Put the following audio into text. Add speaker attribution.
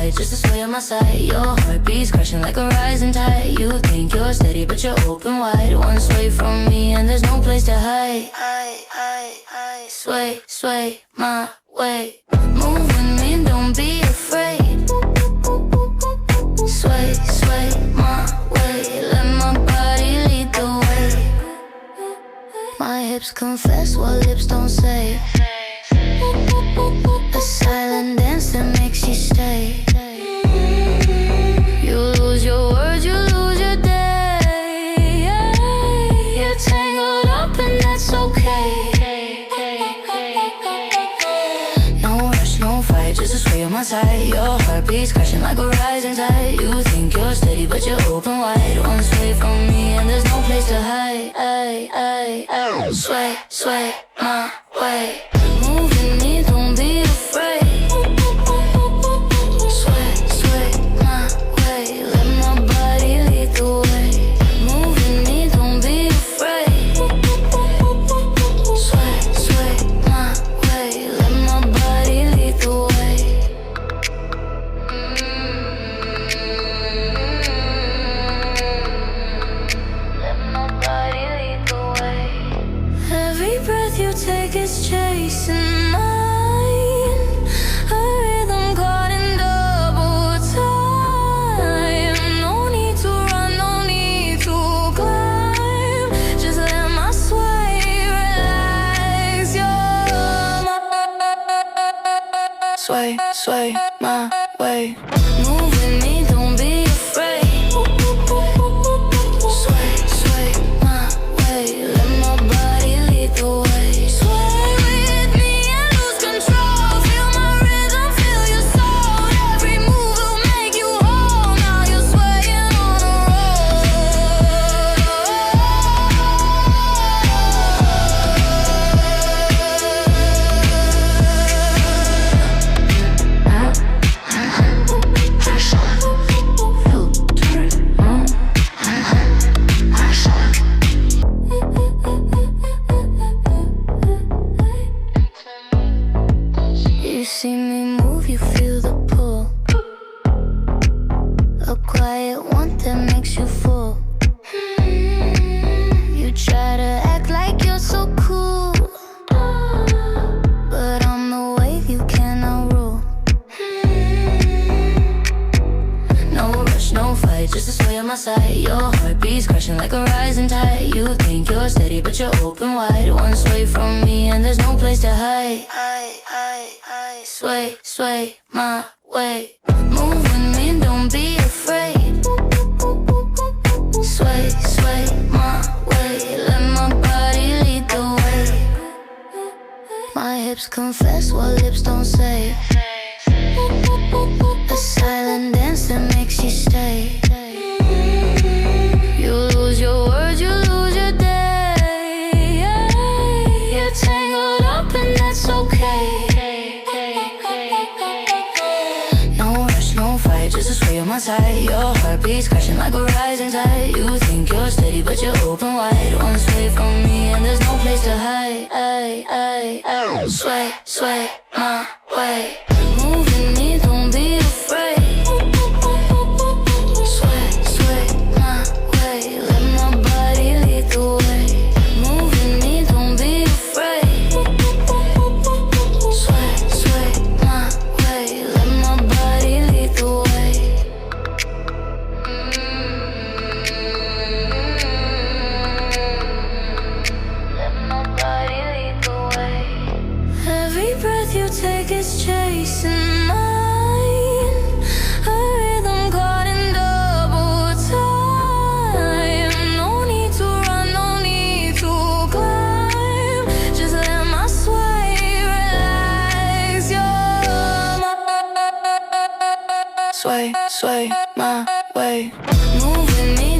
Speaker 1: fight, just to sway on my side. Your heartbeat's crashing like a rising tide. You think you're steady, but you're open wide. One sway from me and there's no place to hide. Sway, sway my way. Move with me, don't be afraid. Sway, sway my way. Let my body lead the way. My hips confess what lips don't say. A silent dance that makes you stay. You lose your words, you lose your day. You're tangled up and that's okay. No rush, no fight, just to sway on my side. Your heartbeat's crashing like a rising tide. You think you're steady, but you're open wide. One sway from me and there's no place to hide. Sway, sway my way. Move with me, don't be afraid. Sway, sway my way. Let my body lead the way. Move with me, don't be afraid. Sway, sway my way. Let my body lead the way. Let my body lead the way. Every breath you take is chasing mine. A rhythm caught in double time. No need to run, no need to climb. Just let my sway relax your mind. Sway, sway my way. Move with me, don't be afraid. Sway, sway my way. Let my body lead the way. Sway with me and lose control. Feel my rhythm, feel your soul. Every move will make you whole. Now you're swaying on a You see me move, you feel the pull. A quiet one that makes you full. You try to act like you're so cool, but I'm the wave you cannot rule. No rush, no fight, just to sway on my side. Your heartbeat's crashing like a rising tide. You think you're steady, but you're open wide. One sway from me and there's no place to hide. Sway, sway my way. Move with me, don't be afraid. Sway, sway my way. Let my body lead the way. My hips confess what lips don't say. A silent dance that makes you stay. You lose your words, you lose your day. You're tangled up and that's okay. No rush, no fight, just to sway on my side. Your heartbeat's crashing like a rising tide. You think you're steady, but you're open wide. One sway from me and there's no place to hide. Sway, sway my way. Move with me, don't be afraid. Sway, sway my way. Let my body lead the way. Move with me, don't be afraid. Sway, sway my way. Let my body lead the way. Let my body lead the way. Every breath you take is chasing mine. A rhythm caught in double time. No need to run, no need to climb. Just let my sway relax your mind. Sway, sway my way. Move with me,